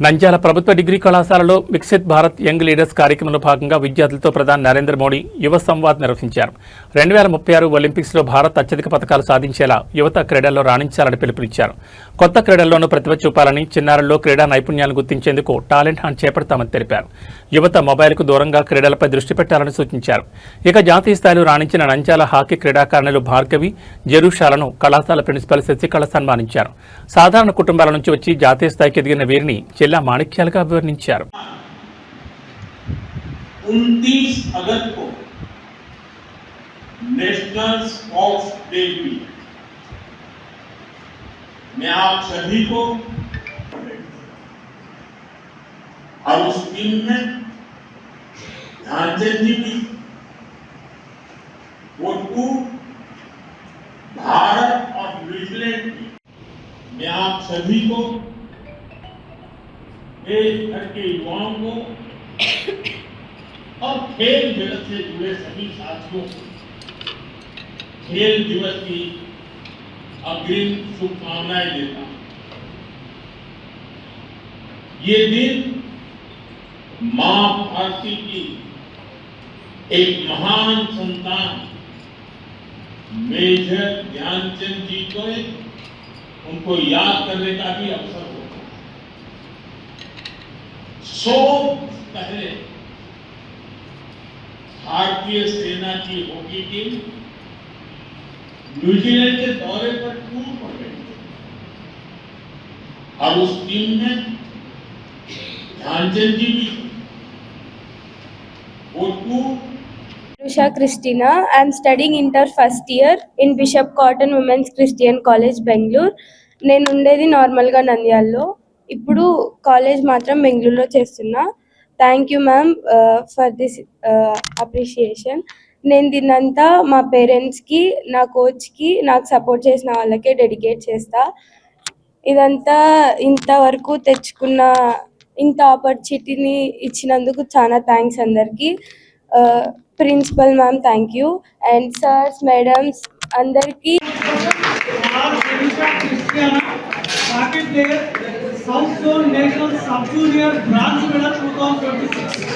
నంద్యాల ప్రభుత్వ డిగ్రీ కళాశాలలో Viksit Bharat young leaders కార్యక్రమంలో భాగంగా విద్యార్థులతో ప్రధాని నరేంద్ర మోడీ యువ సంవాద్ నిర్వహించారు. 2036 ఒలింపిక్స్లో భారత్ అత్యధిక పతకాలు సాధించేలా యువత క్రీడల్లో రాణించాలని పిలుపునిచ్చారు. కొత్త క్రీడల్లోనూ ప్రతిభ చూపాలని, చిన్నారుల్లో క్రీడా నైపుణ్యాలను గుర్తించేందుకు టాలెంట్ హంట్ చేపడతామని తెలిపారు. యువత మొబైల్కు దూరంగా క్రీడలపై దృష్టి పెట్టాలని సూచించారు. ఇక జాతీయ స్థాయిలో రాణించిన నంద్యాల హాకీ క్రీడాకారిణులు భార్గవి, జెరూషాలను కళాశాల ప్రిన్సిపల్ శశికళ సన్మానించారు. సాధారణ కుటుంబాల నుంచి వచ్చి జాతీయ స్థాయికి ఎదిగిన వీరిని జిల్లా మాణిక్యాలుగా అభివర్ణించారు. 29 अगस्त को नेशनल स्पोर्ट्स डे भी मैं आप सभी को और उस टीम में ध्यानचंद जी भी वो टू भारत और न्यूजीलैंड की मैं आप सभी को देश भर के युवाओं को और खेल जगत से जुड़े सभी साथियों को खेल दिवस की अग्रिम शुभकामनाएं देता हूं। ये दिन मां भारती की एक महान संतान मेजर ध्यानचंद जी को उनको याद करने का भी अवसर होता है। सौ पहले भारतीय सेना की हॉकी टीम न्यूजीलैंड के दौरे पर टूर पर गई और उस टीम में ध्यानचंद जी भी वो tour Rusha Christina. I am studying inter first year in Bishop Cotton Women's Christian College, Bangalore. నేను ఉండేది నార్మల్గా నంద్యాలలో. ఇప్పుడు కాలేజ్ మాత్రం బెంగళూరులో చేస్తున్నా. Thank you ma'am for this appreciation. నేను దీన్నంతా మా పేరెంట్స్కి, నా కోచ్కి, నాకు సపోర్ట్ చేసిన వాళ్ళకే డెడికేట్ చేస్తా. ఇదంతా ఇంతవరకు తెచ్చుకున్న ఇంత ఆపర్చునిటీని ఇచ్చినందుకు చాలా థ్యాంక్స్ అందరికీ. Principal ma'am thank you, and sirs, madams అందరికీ. South Zone National Sub Junior Bronze Medal 2026.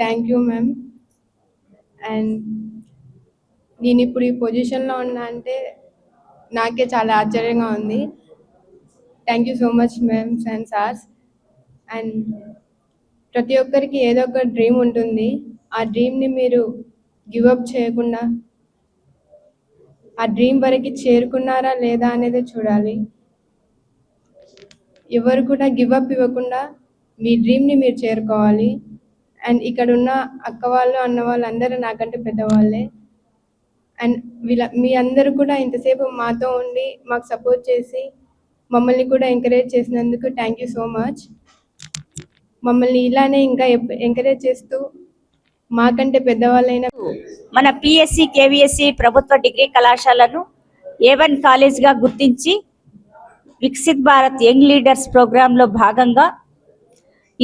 Thank you ma'am. And నేను ఇప్పుడు ఈ పొజిషన్లో ఉన్నా అంటే నాకే చాలా ఆశ్చర్యంగా ఉంది. Thank you so much ma'ams and sirs. And ప్రతి ఒక్కరికి ఏదో ఒక డ్రీమ్ ఉంటుంది. ఆ డ్రీమ్ని మీరు గివప్ చేయకుండా ఆ డ్రీమ్ వరకు చేరుకున్నారా లేదా అనేది చూడాలి. ఎవరు కూడా గివప్ ఇవ్వకుండా మీ డ్రీమ్ని మీరు చేరుకోవాలి. అండ్ ఇక్కడ ఉన్న అక్క వాళ్ళు, అన్న వాళ్ళు అందరూ నాకంటే పెద్దవాళ్ళే. అండ్ మీ అందరూ కూడా ఇంతసేపు మాతో ఉండి మాకు సపోర్ట్ చేసి మమ్మల్ని కూడా ఎంకరేజ్ చేసినందుకు థ్యాంక్ యూ సో మచ్. మమ్మల్ని ఇలానే ఇంకా ఎంకరేజ్ చేస్తూ మాకంటే పెద్దవాళ్ళైన మన పిఎస్సి, కేవీఎస్సి ప్రభుత్వ డిగ్రీ కళాశాలను A1 కాలేజ్గా గుర్తించి వికసిత్ భారత్ యంగ్ లీడర్స్ ప్రోగ్రాంలో భాగంగా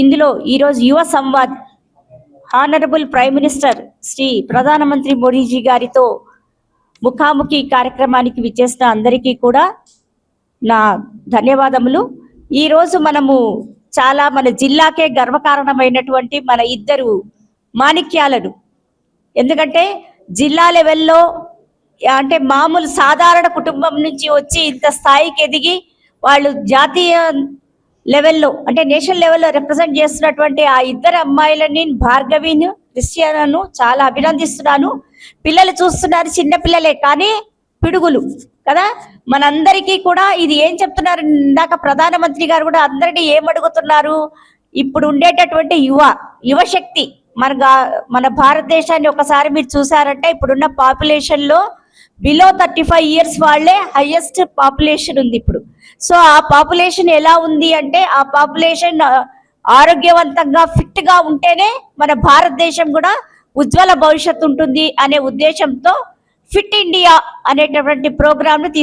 ఇందులో ఈరోజు Yuva Samvad honourable prime minister Shri ప్రధానమంత్రి మోడీజీ గారితో ముఖాముఖి కార్యక్రమానికి విచ్చేసిన అందరికీ కూడా నా ధన్యవాదములు. ఈరోజు మనము చాలా మన జిల్లాకే గర్వకారణమైనటువంటి మన ఇద్దరు మాణిక్యాలను, ఎందుకంటే జిల్లా లెవెల్లో అంటే మామూలు సాధారణ కుటుంబం నుంచి వచ్చి ఇంత స్థాయికి ఎదిగి వాళ్ళు జాతీయ లెవెల్లో అంటే నేషనల్ లెవెల్లో రిప్రజెంట్ చేస్తున్నటువంటి ఆ ఇద్దరు అమ్మాయిలని, భార్గవిని, క్రిస్టియాను చాలా అభినందిస్తున్నాను. పిల్లలు చూస్తున్నారు, చిన్నపిల్లలే కానీ పిడుగులు కదా. మనందరికీ కూడా ఇది ఏం చెప్తున్నారు, ఇందాక ప్రధానమంత్రి గారు కూడా అందరినీ ఏమడుగుతున్నారు, ఇప్పుడు ఉండేటటువంటి యువశక్తి మన భారతదేశాన్ని ఒకసారి మీరు చూసారంటే ఇప్పుడున్న పాపులేషన్ లో బిలో 35 ఇయర్స్ వాళ్ళే హైయెస్ట్ పాపులేషన్ ఉంది ఇప్పుడు. సో ఆ పాపులేషన్ ఎలా ఉంది అంటే ఆ పాపులేషన్ ఆరోగ్యవంతంగా ఫిట్ గా ఉంటేనే మన భారతదేశం కూడా ఉజ్వల భవిష్యత్తు ఉంటుంది అనే ఉద్దేశంతో ఫిట్ ఇండియా అనేటటువంటి ప్రోగ్రామ్ ను